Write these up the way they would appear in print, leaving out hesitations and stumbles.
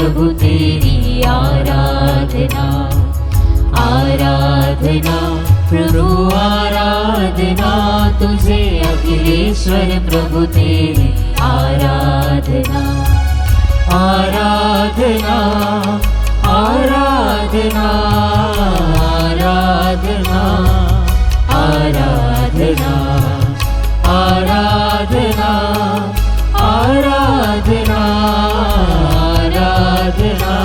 प्रभु तेरी आराधना, आराधना प्रभु आराधना तुझे अखिलेश्वर प्रभु तेरी आराधना, आराधना आराधना आराधना आराधना आराधना आराधना आराधना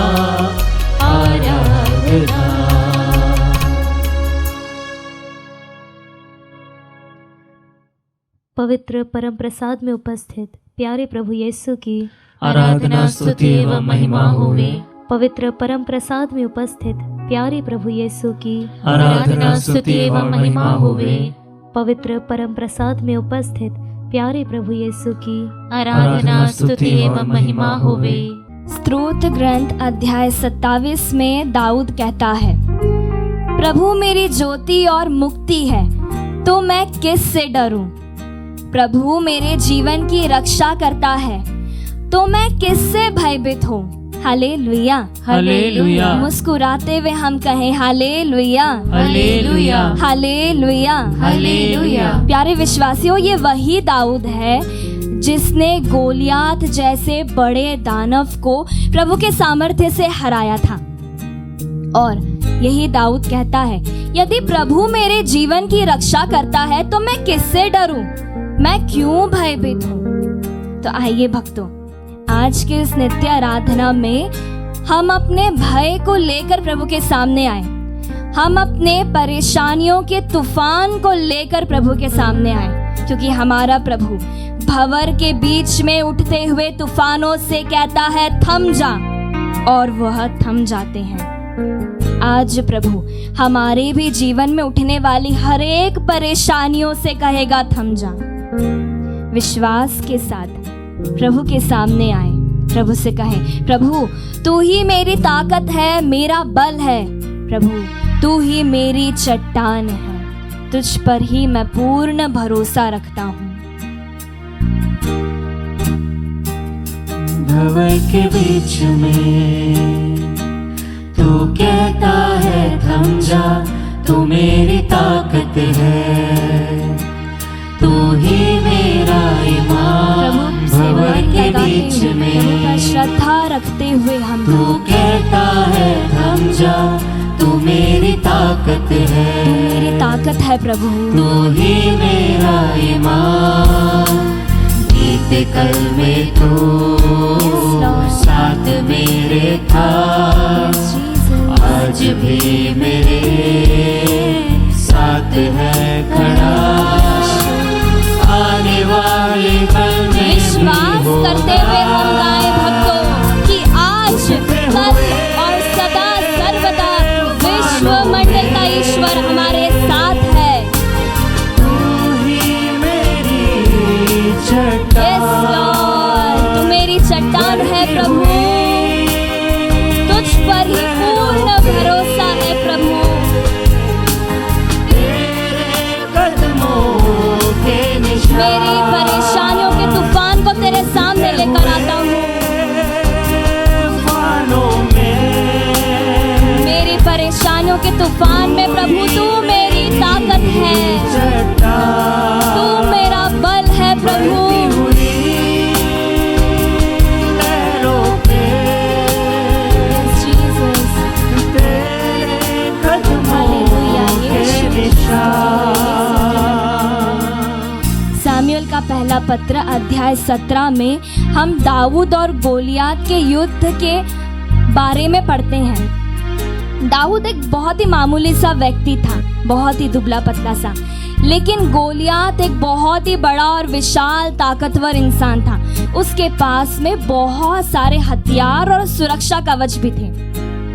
आराधना। पवित्र परम प्रसाद में उपस्थित प्यारे प्रभु यीशु की आराधना स्तुति एवं महिमा होवे। पवित्र परम प्रसाद में उपस्थित प्यारे प्रभु यीशु की आराधना स्तुति एवं महिमा होवे। पवित्र परम प्रसाद में उपस्थित प्यारे प्रभु यीशु की आराधना स्तुति एवं महिमा होवे। स्तोत्र ग्रंथ अध्याय 27 में दाऊद कहता है, प्रभु मेरी ज्योति और मुक्ति है तो मैं किस से डरूं। प्रभु मेरे जीवन की रक्षा करता है तो मैं किससे भयभीत हूँ। Hallelujah hallelujah. मुस्कुराते हुए हम कहें हालेलुया हालेलुया हालेलुया हालेलुया। प्यारे विश्वासियों, ये वही दाऊद है जिसने गोलियात जैसे बड़े दानव को प्रभु के सामर्थ्य से हराया था। और यही दाऊद कहता है, यदि प्रभु मेरे जीवन की रक्षा करता है तो मैं किससे डरूं, मैं क्यों भयभीत हूँ। तो आइए भक्तों, आज के इस नित्य आराधना में हम अपने भय को लेकर प्रभु के सामने आए। हम अपने परेशानियों के तूफान को लेकर प्रभु के सामने आए, क्योंकि हमारा प्रभु भंवर के बीच में उठते हुए तूफानों से कहता है थम जा, और वह थम जाते हैं। आज प्रभु हमारे भी जीवन में उठने वाली हर एक परेशानियों से कहेगा थम जा। विश्वास के साथ प्रभु के सामने आए, प्रभु से कहें, प्रभु तू ही मेरी ताकत है, मेरा बल है। प्रभु तू ही मेरी चट्टान है, तुझ पर ही मैं पूर्ण भरोसा रखता हूँ। भंवर के बीच में तू कहता है थम जा, तू मेरी ताकत है, तू ही मेरा ईमान। भंवर के बीच में श्रद्धा रखते हुए हम तू कहता है थम जा, तू मेरी ताकत है, तू मेरी ताकत है प्रभु, तू ही मेरा ईमान। बीते कल में तू साथ मेरे था, आज भी मेरे साथ है खड़ा। आने वाले कल में विश्वास करते हुए हम गाएं भक्तों कि आज कल और सदा सर्वदा विश्व मंडल का ईश्वर हमारे साथ है। तू ही मेरी चट्टान। Yes, Lord, तू मेरी चट्टान है प्रभु, तुझ पर ही पूर्ण भरोसा है प्रभु। मेरी परेशानियों के तूफान को तेरे सामने लेकर आता हूँ। मेरी परेशानियों के तूफान में प्रभु तू मेरी ताकत है, तू मेरा बल है प्रभु। सामुएल का पहला पत्र अध्याय 17 में हम दाऊद और गोलियात के युद्ध के बारे में पढ़ते हैं। दाऊद एक बहुत ही मामूली सा व्यक्ति था, बहुत ही दुबला पतला सा, लेकिन गोलियात एक बहुत ही बड़ा और विशाल ताकतवर इंसान था। उसके पास में बहुत सारे हथियार और सुरक्षा कवच भी थे।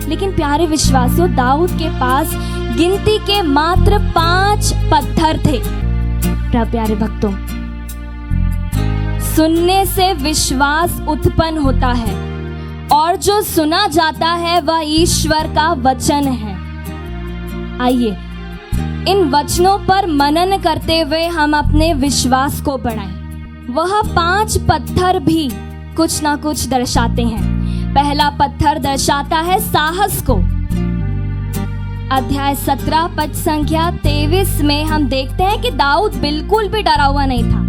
लेकिन प्यारे विश्वासियों, दाऊद के पास गिनती के मात्र 5 पत्थर थे। प्यारे भक्तों, सुनने से विश्वास उत्पन्न होता है और जो सुना जाता है वह ईश्वर का वचन है। आइए इन वचनों पर मनन करते हुए हम अपने विश्वास को बढ़ाएं। वह 5 पत्थर भी कुछ ना कुछ दर्शाते हैं। पहला पत्थर दर्शाता है साहस को। अध्याय 17 पद संख्या 23 में हम देखते हैं कि दाऊद बिल्कुल भी डरा हुआ नहीं था।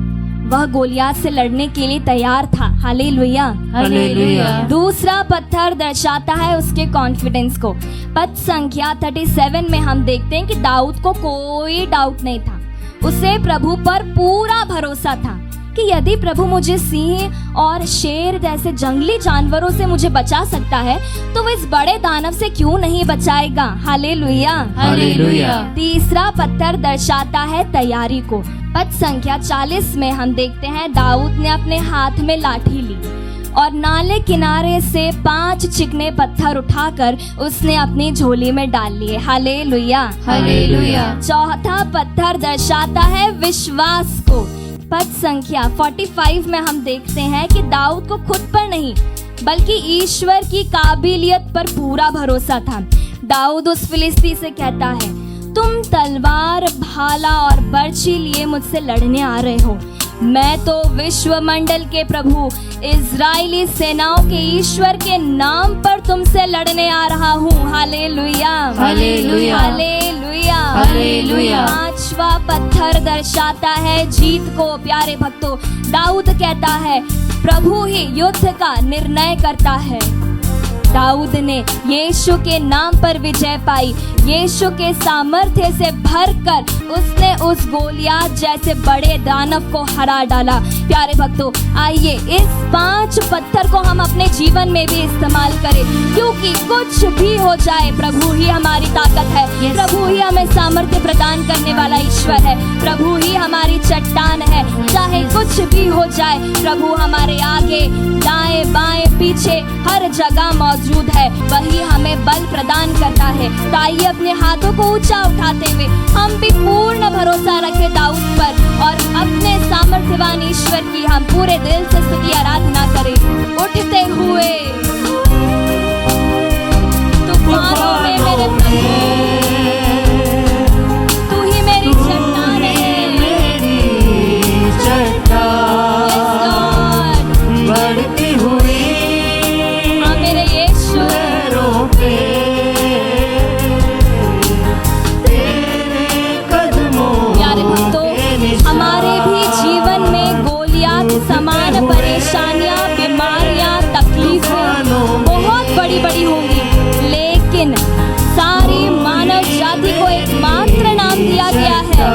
वह गोलियात से लड़ने के लिए तैयार था। Hallelujah, hallelujah. दूसरा पत्थर दर्शाता है उसके कॉन्फिडेंस को। पद संख्या 37 में हम देखते हैं कि दाऊद को कोई डाउट नहीं था। उसे प्रभु पर पूरा भरोसा था कि यदि प्रभु मुझे सिंह और शेर जैसे जंगली जानवरों से मुझे बचा सकता है तो वो इस बड़े दानव से क्यों नहीं बचाएगा। Hallelujah, hallelujah. तीसरा पत्थर दर्शाता है तैयारी को। पद संख्या 40 में हम देखते हैं दाऊद ने अपने हाथ में लाठी ली और नाले किनारे से 5 चिकने पत्थर उठाकर उसने अपनी झोली में डाल लिए। Hallelujah, hallelujah. चौथा पत्थर दर्शाता है विश्वास को। पद संख्या 45 में हम देखते हैं कि दाऊद को खुद पर नहीं बल्कि ईश्वर की काबिलियत पर पूरा भरोसा था। दाऊद उस फिलिस्ती से कहता है, तुम तलवार, भाला और बर्छी लिए मुझसे लड़ने आ रहे हो, मैं तो विश्व मंडल के प्रभु इजरायली सेनाओं के ईश्वर के नाम पर तुमसे लड़ने आ रहा हूँ। Hallelujah, hallelujah, hallelujah, hallelujah. पांचवा पत्थर दर्शाता है जीत को। प्यारे भक्तों, दाऊद कहता है प्रभु ही युद्ध का निर्णय करता है। दाऊद ने यीशु के नाम पर विजय पाई। यीशु के सामर्थ्य से भरकर उसने उस गोलियात जैसे बड़े दानव को हरा डाला। प्यारे भक्तों, आइए इस 5 पत्थर को हम अपने जीवन में भी इस्तेमाल करें, क्योंकि कुछ भी हो जाए प्रभु ही हमारी ताकत है। प्रभु ही हमें सामर्थ्य प्रदान करने वाला ईश्वर है। प्रभु ही हमारी चट्टान है। चाहे कुछ भी हो जाए, प्रभु हमारे आगे, दाएं, बाएं, पीछे हर जगह मौजूद है। वही हमें बल प्रदान करता है। तो आइए अपने हाथों को ऊंचा उठाते हुए हम भी पूर्ण भरोसा रखें दाऊद पर और अपने सामर्थ्यवान ईश्वर की हम पूरे दिल से स्तुति आराधना करें। उठते हुए तूफानों में मेरे प्रभु, तू ही मेरी चट्टान है, मेरी चट्टान बढ़ती हुई मेरे यीशु। पैरों पे तेरे कदमों प्यारे भक्तों, हमारे भी जीवन में गोलियात समान परेशानियां, बीमारियां, तकलीफें बहुत बड़ी बड़ी होंगी, लेकिन सारी मानव जाति को एक मात्र नाम दिया गया है।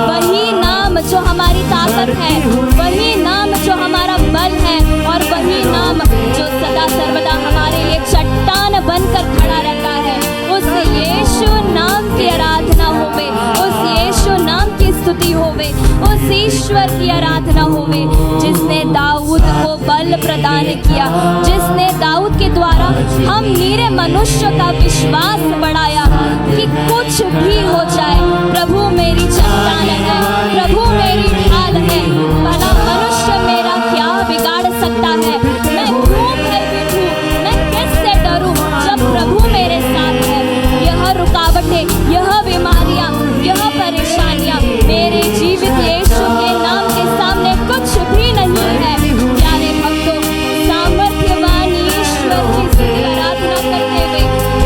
वही नाम जो हमारी ताकत है, वही नाम जो हमारा बल है और वही नाम जो सदा सर्वदा हमारे लिए चट्टान बनकर खड़ा रहता है। उस यीशु नाम की आराधना होवे, उस यीशु नाम की स्तुति होवे, उस ईश्वर की आराधना होवे जिसने दाऊद को बल प्रदान किया, जिसने दाऊद के द्वारा हम नीरे मनुष्य का विश्वास बढ़ाया कि कुछ भी हो जाए प्रभु मेरी चट्टान है, प्रभु मेरी ढाल है। भला मनुष्य मेरा क्या बिगाड़ सकता है? मैं क्यों भयभीत हूँ? मैं कैसे डरूं जब प्रभु मेरे साथ है? यह रुकावटें, यह बीमारियां, यह परेशानियां मेरे जीवित यीशु के नाम के सामने कुछ भी नहीं है। प्यारे भक्तों, सामर्थ्यवान ईश्वर की स्तुति आराधना करते हुए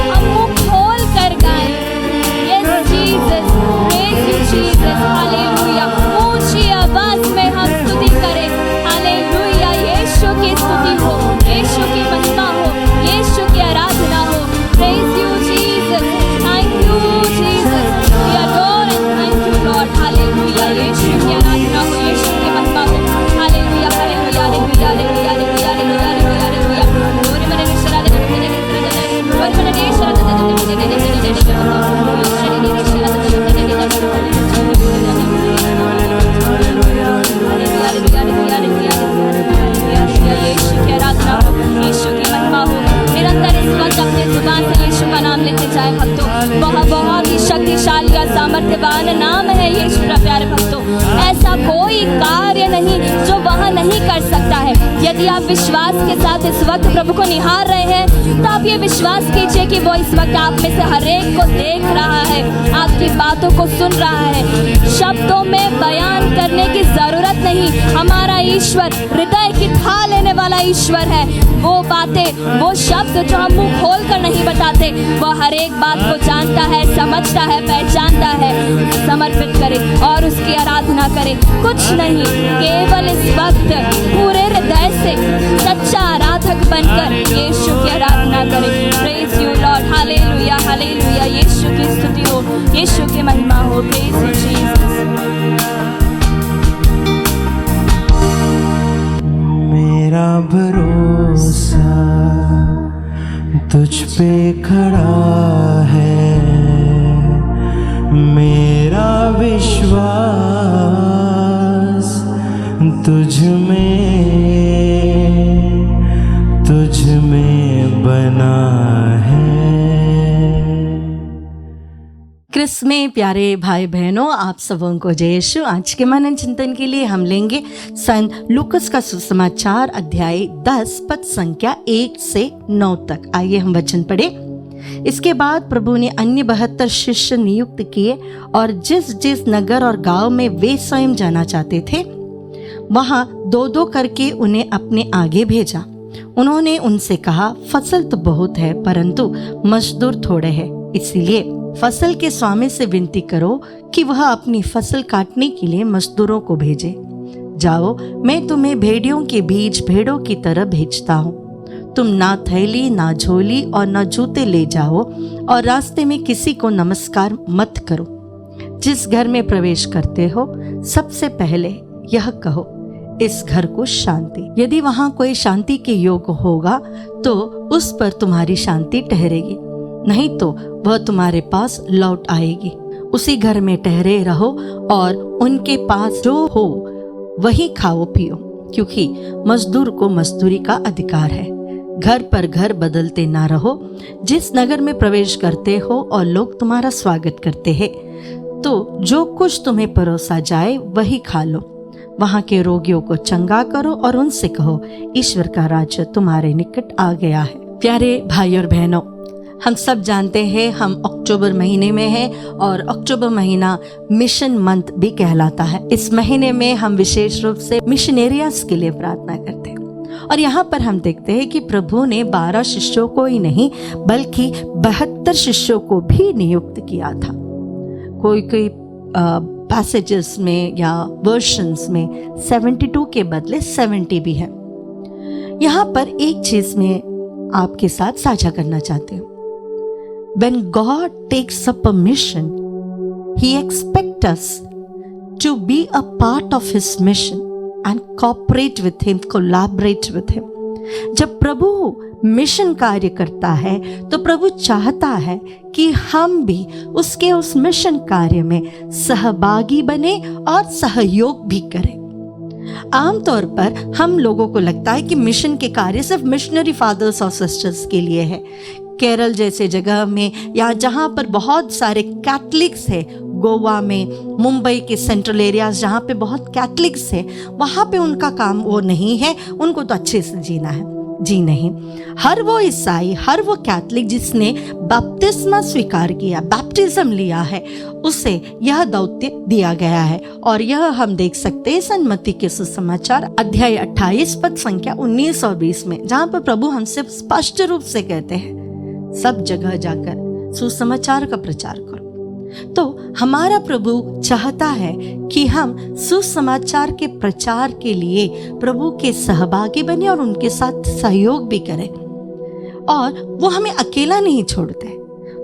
हम मुंह खोल कर गाएं, yes Jesus, praise you Jesus, hallelujah. ऊंची आवाज में हम स्तुति करें, हालेलुया। यीशु की स्तुति हो, यीशु की महिमा हो, यीशु की आराधना हो। Praise you Jesus, thank you Jesus, we adore and thank you Lord, hallelujah. यीशु की आराधना हो, यीशु की महिमा हो, hallelujah, hallelujah, hallelujah, hallelujah, hallelujah, hallelujah, hallelujah. glory मेरे निश्चरा दे दे दे glory मेरे निश्चरा दे दे दे यीशु की आराधना हो, यीशु की महिमा हो। निरंतर इस वक्त अपने जुबान से यीशु का नाम लेते जाए भक्तों। बहुत ही शक्तिशाली और सामर्थ्यवान नाम है यीशु का। प्यारे भक्तों, ऐसा कोई कार्य नहीं जो वह नहीं कर सकता है। यदि आप विश्वास के साथ इस वक्त प्रभु को निहार रहे हैं तो आप ये विश्वास कीजिए कि वो इस वक्त आप में से हर एक को देख रहा है, आपकी बातों को सुन रहा है। शब्दों में बयान करने की जरूरत नहीं, हमारा ईश्वर हृदय की था लेने वाला ईश्वर है। वो बातें, वो शब्द जो हम मुंह खोल कर नहीं बताते, वो हर एक बात को जानता है, समझता है, पहचानता है। समर्पित करें और उसकी आराधना करें, कुछ नहीं, केवल इस वक्त पूरे हृदय से सच्चा आराधक बनकर यीशु की आराधना करें। Praise you Lord, hallelujah hallelujah. यीशु की स्तुति हो, यीशु की महिमा हो। Praise you Jesus. मेरा भरोसा तुझ पे खड़ा है, मेरा विश्वास तुझ में बना है। क्रिस में प्यारे भाई बहनों, आप सबों को जय यीशु। आज के मनन चिंतन के लिए हम लेंगे संत लूकस का सुसमाचार अध्याय 10 पद संख्या 1 से 9 तक। आइए हम वचन पढ़े। इसके बाद प्रभु ने अन्य 72 शिष्य नियुक्त किए और जिस जिस नगर और गांव में वे स्वयं जाना चाहते थे वहां 2-2 करके उन्हें अपने आगे भेजा। उन्होंने उनसे कहा, फसल तो बहुत है परंतु मजदूर थोड़े हैं, इसलिए फसल के स्वामी से विनती करो कि वह अपनी फसल काटने के लिए मजदूरों को भेजे। जाओ, मैं तुम्हें भेड़ियों के बीच भेड़ों की तरह भेजता हूँ। तुम ना थैली, ना झोली और ना जूते ले जाओ और रास्ते में किसी को नमस्कार मत करो। जिस घर में प्रवेश करते हो सबसे पहले यह कहो, इस घर को शांति। यदि वहां कोई शांति के योग्य होगा तो उस पर तुम्हारी शांति ठहरेगी, नहीं तो वह तुम्हारे पास लौट आएगी। उसी घर में ठहरे रहो और उनके पास जो हो वही खाओ पियो, क्योंकि मजदूर को मजदूरी का अधिकार है। घर पर घर बदलते ना रहो। जिस नगर में प्रवेश करते हो और लोग तुम्हारा स्वागत करते हैं तो जो कुछ तुम्हें परोसा जाए वही खा लो। वहां के रोगियों को चंगा करो और उनसे कहो, ईश्वर का राज्य तुम्हारे निकट आ गया है। प्यारे भाई और बहनों, हम सब जानते हैं हम अक्टूबर महीने में हैं और अक्टूबर महीना मिशन मंथ भी कहलाता है। इस महीने में हम विशेष रूप से मिशनरियस के लिए प्रार्थना करते हैं और यहाँ पर हम देखते हैं कि प्रभु ने 12 शिष्यों को ही नहीं बल्कि 72 शिष्यों को भी नियुक्त किया था। कोई पैसेजेस में या वर्शंस में 72 के बदले 70 भी है। यहाँ पर एक चीज में आपके साथ साझा करना चाहती हूँ। When God takes up a mission, He expects us to be a part of His mission and cooperate with Him, collaborate with Him. जब प्रभु मिशन कार्य करता है तो प्रभु चाहता है कि हम भी उसके उस मिशन कार्य में सहभागी बने और सहयोग भी करें। आमतौर पर हम लोगों को लगता है कि मिशन के कार्य सिर्फ मिशनरी फादर्स और सिस्टर्स के लिए है। केरल जैसे जगह में या जहाँ पर बहुत सारे कैथलिक्स है, गोवा में, मुंबई के सेंट्रल एरियाज जहाँ पे बहुत कैथलिक्स है, वहाँ पे उनका काम वो नहीं है, उनको तो अच्छे से जीना है। जी नहीं, हर वो ईसाई, हर वो कैथलिक जिसने बपतिस्मा स्वीकार किया, बैप्टिज्म लिया है, उसे यह दौत्य दिया गया है। और यह हम देख सकते हैं संत मत्ती के सुसमाचार अध्याय 28 पद संख्या 19 और 20 में, जहाँ पर प्रभु हमसे स्पष्ट रूप से कहते हैं, सब जगह जाकर सुसमाचार का प्रचार करो। तो हमारा प्रभु चाहता है कि हम सुसमाचार के प्रचार के लिए प्रभु के सहभागी बने और उनके साथ सहयोग भी करें। और वो हमें अकेला नहीं छोड़ते,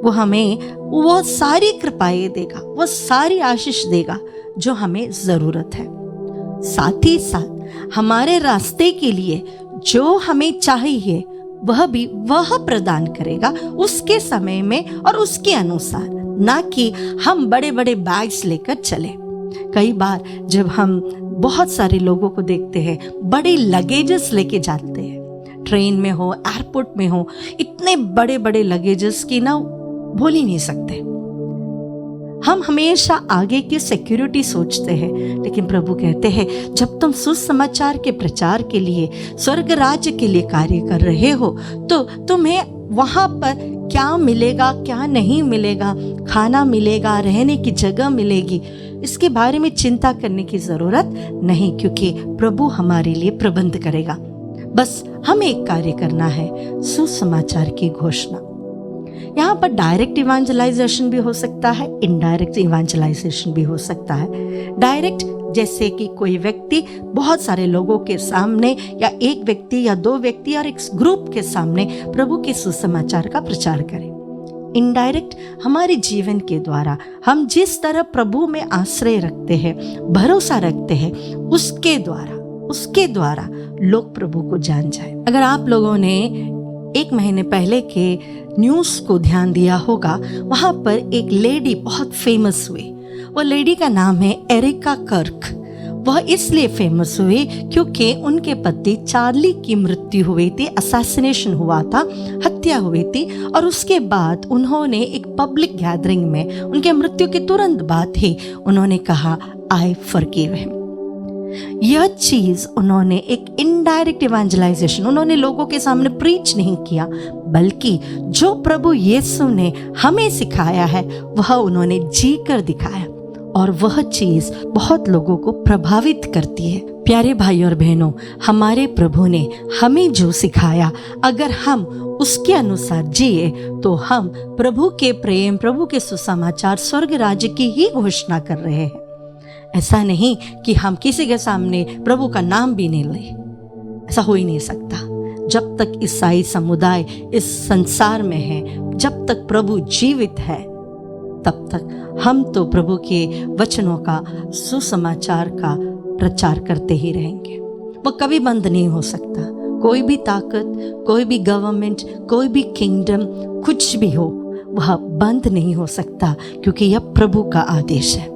वो हमें वो सारी कृपाएं देगा, वो सारी आशीष देगा जो हमें जरूरत है। साथ ही साथ हमारे रास्ते के लिए जो हमें चाहिए वह प्रदान करेगा उसके समय में और उसके अनुसार, ना कि हम बड़े बड़े बैग्स लेकर चले। कई बार जब हम बहुत सारे लोगों को देखते हैं बड़े लगेजेस लेके जाते हैं, ट्रेन में हो, एयरपोर्ट में हो, इतने बड़े बड़े लगेजेस की ना बोल ही नहीं सकते। हम हमेशा आगे की सिक्योरिटी सोचते हैं, लेकिन प्रभु कहते हैं जब तुम सुसमाचार के प्रचार के लिए, स्वर्ग राज्य के लिए कार्य कर रहे हो, तो तुम्हें वहाँ पर क्या मिलेगा, क्या नहीं मिलेगा, खाना मिलेगा, रहने की जगह मिलेगी, इसके बारे में चिंता करने की ज़रूरत नहीं, क्योंकि प्रभु हमारे लिए प्रबंध करेगा। बस हमें एक कार्य करना है, सुसमाचार की घोषणा। यहाँ पर डायरेक्ट इवेंजलाइजेशन भी हो सकता है, इनडायरेक्ट इवेंजलाइजेशन भी हो सकता है। डायरेक्ट जैसे कि कोई व्यक्ति बहुत सारे लोगों के सामने, या एक व्यक्ति या दो व्यक्ति और एक ग्रुप के सामने प्रभु के सुसमाचार का प्रचार करे। इनडायरेक्ट हमारे जीवन के द्वारा हम जिस तरह प्रभु में आश्रय रखते हैं, भरोसा रखते हैं, उसके द्वारा लोग प्रभु को जान जाए। अगर आप लोगों ने 1 महीने पहले के न्यूज़ को ध्यान दिया होगा, वहाँ पर एक लेडी बहुत फेमस हुई। वो लेडी का नाम है एरिका कर्क। वह इसलिए फेमस हुई क्योंकि उनके पति चार्ली की मृत्यु हुई थी, असैसिनेशन हुआ था, हत्या हुई थी, और उसके बाद उन्होंने एक पब्लिक गैदरिंग में, उनके मृत्यु के तुरंत बाद ही उन्होंने कहा, आई फॉरगिव हिम। यह चीज उन्होंने एक इनडायरेक्ट इवेंजलाइजेशन, उन्होंने लोगों के सामने प्रीच नहीं किया, बल्कि जो प्रभु यीशु ने हमें सिखाया है वह उन्होंने जी कर दिखाया, और वह चीज बहुत लोगों को प्रभावित करती है। प्यारे भाई और बहनों, हमारे प्रभु ने हमें जो सिखाया, अगर हम उसके अनुसार जिए तो हम प्रभु के प्रेम, प्रभु के सुसमाचार, स्वर्ग राज्य की ही घोषणा कर रहे हैं। ऐसा नहीं कि हम किसी के सामने प्रभु का नाम भी नहीं लें, ऐसा हो ही नहीं सकता। जब तक ईसाई समुदाय इस संसार में है, जब तक प्रभु जीवित है, तब तक हम तो प्रभु के वचनों का, सुसमाचार का प्रचार करते ही रहेंगे। वो कभी बंद नहीं हो सकता। कोई भी ताकत, कोई भी गवर्नमेंट, कोई भी किंगडम, कुछ भी हो, वह बंद नहीं हो सकता, क्योंकि यह प्रभु का आदेश है।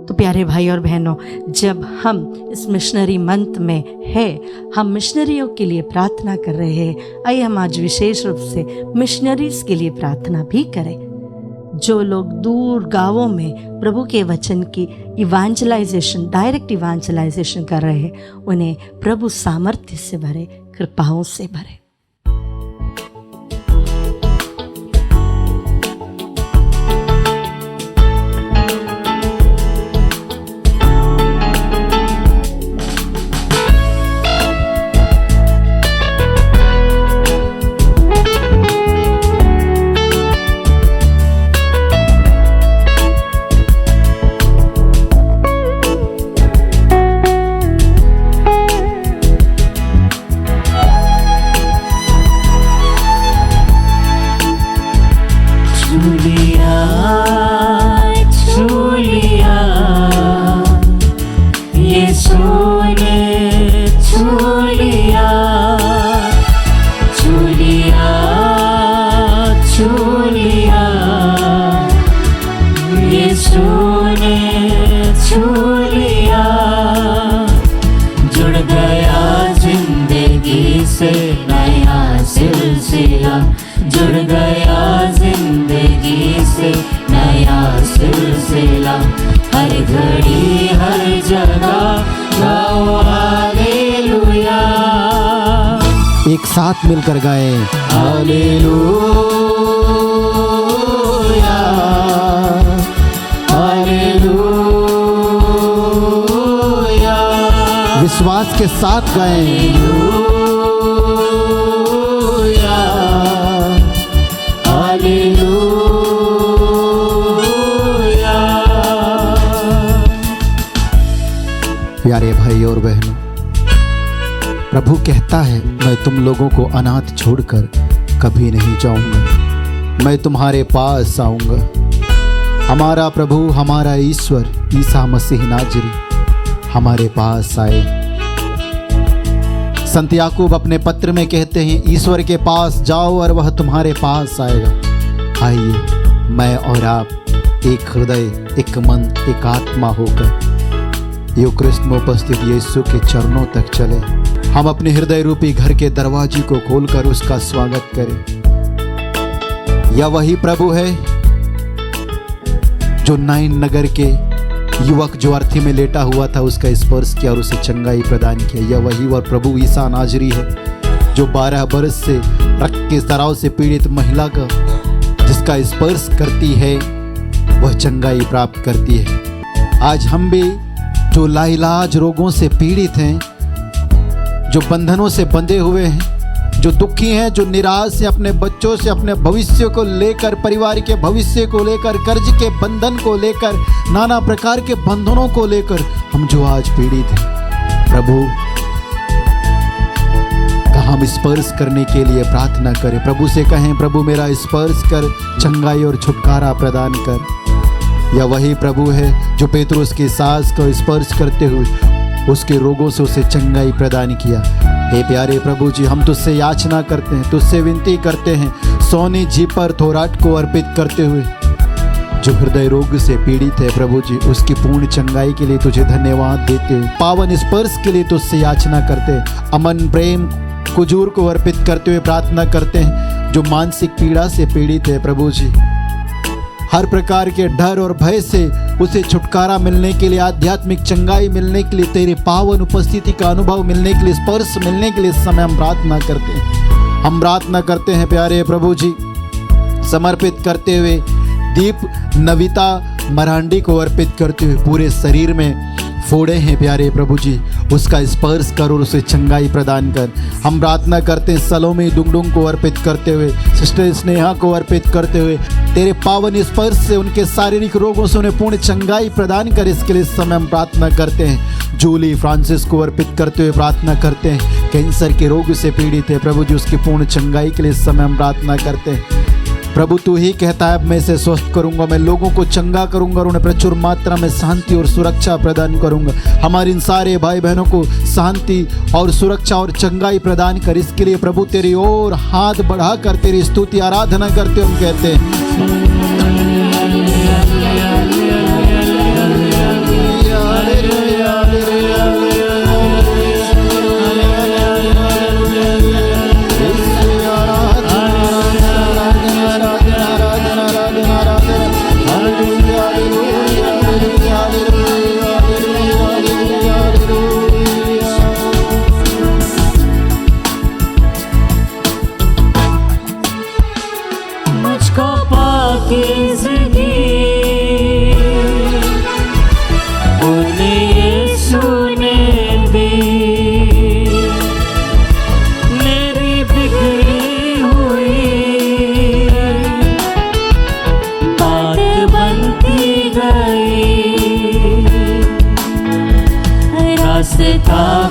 तो प्यारे भाई और बहनों, जब हम इस मिशनरी मंथ में है, हम मिशनरियों के लिए प्रार्थना कर रहे हैं, आइए हम आज विशेष रूप से मिशनरीज के लिए प्रार्थना भी करें। जो लोग दूर गांवों में प्रभु के वचन की इवेंजलाइजेशन, डायरेक्ट इवेंजलाइजेशन कर रहे हैं, उन्हें प्रभु सामर्थ्य से भरे, कृपाओं से भरे। जुड़ गया जिंदगी से नया सिलसिला, जुड़ गया जिंदगी से नया सिलसिला। हर घड़ी हर जगह गाओ हालेलुया। एक साथ मिलकर गाए हालेलुया, हालेलुया। विश्वास के साथ गाएं हालेलुया। प्यारे भाई और बहनों, प्रभु कहता है, मैं तुम लोगों को अनाथ छोड़कर कभी नहीं जाऊंगा, मैं तुम्हारे पास आऊंगा। हमारा प्रभु, हमारा ईश्वर ईसा मसीह नाजरी हमारे पास आए। संत याकूब अपने पत्र में कहते हैं, ईश्वर के पास जाओ और वह तुम्हारे पास आएगा। आइए मैं और आप एक हृदय, एक मन, एक आत्मा होकर यूक्रिस्ट में उपस्थित यीशु के चरणों तक चले। हम अपने हृदय रूपी घर के दरवाजे को खोलकर उसका स्वागत करें। यह वही प्रभु है जो नाइन नगर के युवक जो अर्थी में लेटा हुआ था उसका स्पर्श किया और उसे चंगाई प्रदान किया। यह वही और प्रभु ईसा नाजरी है जो 12 बरस से रक्त के स्राव से पीड़ित महिला का जिसका स्पर्श करती है वह चंगाई प्राप्त करती है। आज हम भी जो लाइलाज रोगों से पीड़ित हैं, जो बंधनों से बंधे हुए हैं, जो दुखी हैं, जो निराश हैं अपने बच्चों से, अपने भविष्य को लेकर, परिवार के भविष्य को लेकर, कर्ज के बंधन को लेकर, नाना प्रकार के बंधनों को लेकर हम जो आज पीड़ित हैं, प्रभु का हम स्पर्श करने के लिए प्रार्थना करें। प्रभु से कहें, प्रभु मेरा स्पर्श कर, चंगाई और छुटकारा प्रदान कर। यह वही प्रभु है जो पेतरुस की सास को स्पर्श करते हुए उसके रोगों से उसे चंगाई प्रदान किया। हे प्यारे प्रभु जी, हम तुझसे याचना करते हैं, तुझसे विनती करते हैं, सोनी जी पर थोराट को अर्पित करते हुए जो हृदय रोग से पीड़ित है प्रभु जी, उसकी पूर्ण चंगाई के लिए तुझे धन्यवाद देते हुए, पावन स्पर्श के लिए तुझसे याचना करते हैं। अमन प्रेम कुजूर को अर्पित करते हुए प्रार्थना करते हैं जो मानसिक पीड़ा से पीड़ित है प्रभु जी, हर प्रकार के डर और भय से उसे छुटकारा मिलने के लिए, आध्यात्मिक चंगाई मिलने के लिए, तेरे पावन उपस्थिति का अनुभव मिलने के लिए, स्पर्श मिलने के लिए इस समय हम प्रार्थना करते हैं। हम प्रार्थना करते हैं प्यारे प्रभु जी, समर्पित करते हुए दीप नविता मरांडी को अर्पित करते हुए पूरे शरीर में फोड़े हैं प्यारे प्रभु जी, उसका स्पर्श कर और उसे चंगाई प्रदान कर। हम प्रार्थना करते हैं सलोमी दुंगडुंग को अर्पित करते हुए, सिस्टर स्नेहा को अर्पित करते हुए, तेरे पावन स्पर्श से उनके शारीरिक रोगों से उन्हें पूर्ण चंगाई प्रदान कर। इसके लिए इस समय हम प्रार्थना करते हैं। जूली फ्रांसिस को अर्पित करते हुए प्रार्थना करते हैं, कैंसर के रोग से पीड़ित है प्रभु जी, उसकी पूर्ण चंगाई के लिए इस समय हम प्रार्थना करते हैं। प्रभु तू ही कहता है, मैं इसे स्वस्थ करूंगा, मैं लोगों को चंगा करूंगा और उन्हें प्रचुर मात्रा में शांति और सुरक्षा प्रदान करूंगा। हमारे इन सारे भाई बहनों को शांति और सुरक्षा और चंगाई प्रदान कर। इसके लिए प्रभु तेरी ओर हाथ बढ़ाकर तेरी स्तुति आराधना करते हम कहते हैं,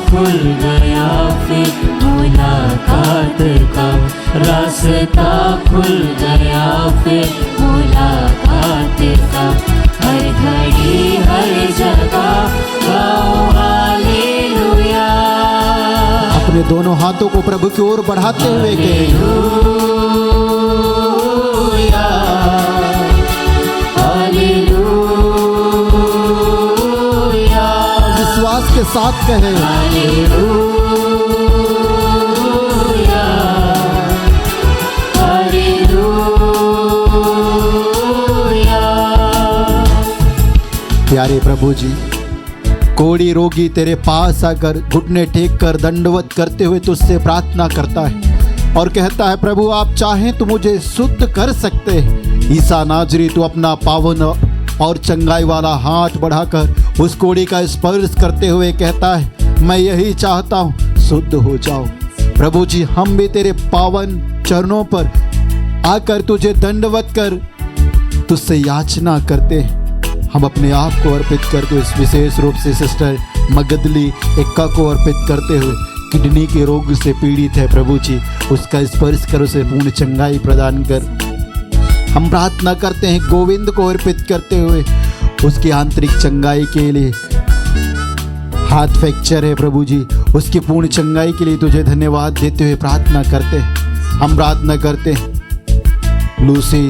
खुल गया फिर मुलाकात का रास्ता, खुल गया फिर मुलाकात का। हर घड़ी हर जगह गाओ हालेलुया। अपने दोनों हाथों को प्रभु की ओर बढ़ाते हुए विश्वास के साथ कहे, प्यारे प्रभु जी, कोड़ी रोगी तेरे पास आकर घुटने टेक कर दंडवत करते हुए तुझसे प्रार्थना करता है और कहता है, प्रभु आप चाहें तो मुझे शुद्ध कर सकते हैं। ईसा नाजरी तू अपना पावन और चंगाई वाला हाथ बढ़ाकर उस कोड़ी का स्पर्श करते हुए कहता है, मैं यही चाहता हूँ, शुद्ध हो जाओ। प्रभु जी, हम भी तेरे पावन चरणों पर आकर तुझे दंडवत कर तुझसे याचना करते हैं। हम अपने आप को अर्पित करते हुए, विशेष रूप से सिस्टर मगदली एक्का को अर्पित करते हुए, किडनी के रोग से पीड़ित है प्रभु जी, उसका स्पर्श कर, उसे पूर्ण चंगाई प्रदान कर। हम प्रार्थना करते हैं गोविंद को अर्पित करते हुए, उसकी आंतरिक चंगाई के लिए। हाथ फ्रैक्चर है प्रभु जी, उसकी पूर्ण चंगाई के लिए तुझे धन्यवाद देते हुए प्रार्थना करते हैं। हम प्रार्थना करते हैं लूसी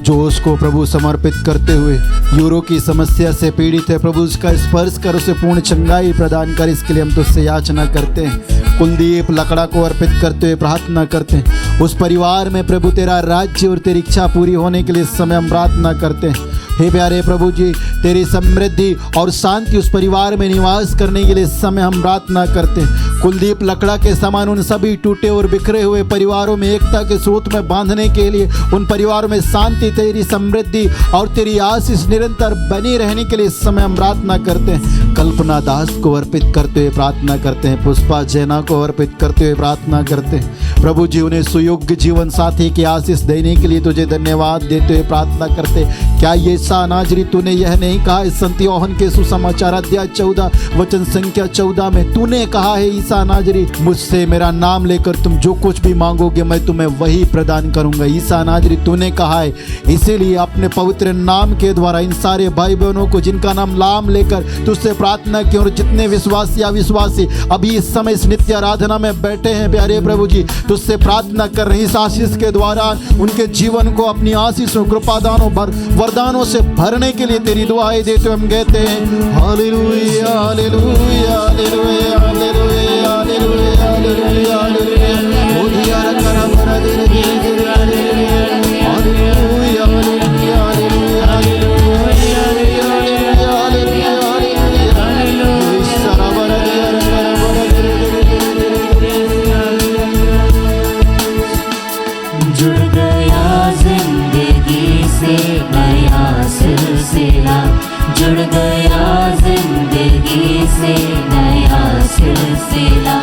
जो उसको प्रभु समर्पित करते हुए यूरो की समस्या से पीड़ित है, प्रभु उसका स्पर्श कर, उसे पूर्ण चंगाई प्रदान कर। इसके लिए हम तुझसे याचना करते हैं। कुलदीप लकड़ा को अर्पित करते हुए प्रार्थना करते हैं, उस परिवार में प्रभु तेरा राज्य और तेरी इच्छा पूरी होने के लिए इस समय हम प्रार्थना करते हैं। हे प्यारे प्रभु जी, तेरी समृद्धि और शांति उस परिवार में निवास करने के लिए इस समय हम प्रार्थना करते हैं। कुलदीप लकड़ा के समान उन सभी टूटे और बिखरे हुए परिवारों में एकता के स्रोत में बांधने के लिए, उन परिवारों में शांति, तेरी समृद्धि और तेरी आशीष निरंतर बनी रहने के लिए इस समय हम प्रार्थना करते हैं। कल्पना दास को अर्पित करते हुए प्रार्थना करते हैं, पुष्पा जैना को अर्पित करते हुए प्रार्थना करते हैं। प्रभु जी, उन्हें सुयोग्य जीवन साथी की आशीष देने के लिए तुझे धन्यवाद देते हुए प्रार्थना करते। क्या ये ईसा नाजरी तूने यह नहीं कहा है संत यूहन्ना के सुसमाचार अध्याय 14 वचन संख्या 14 में, तूने कहा है ईसा नाजरी, मुझसे मेरा नाम लेकर तुम जो कुछ भी मांगोगे मैं तुम्हें वही प्रदान करूंगा। ईसा नाजरी तूने कहा है, इसीलिए अपने पवित्र नाम के द्वारा इन सारे भाई बहनों को जिनका नाम लेकर तुझसे प्रार्थना की, और जितने विश्वासी अविश्वासी अभी इस समय इस नित्य आराधना में बैठे हैं प्यारे प्रभु जी, तुझसे प्रार्थना कर रहे हैं इस आशीष के द्वारा उनके जीवन को अपनी आशीषों, कृपादानों, वरदानों से भरने के लिए तेरी दुआएं देते हम कहते हैं hallelujah hallelujah hallelujah hallelujah hallelujah hallelujah hallelujah. ओ दिया रखना बना दे रे hallelujah hallelujah hallelujah hallelujah hallelujah hallelujah सारा बना दिया रखना बना दे। जुड़ गया जिंदगी से नया सिलसिला, जुड़ गया जिंदगी से नया सिलसिला।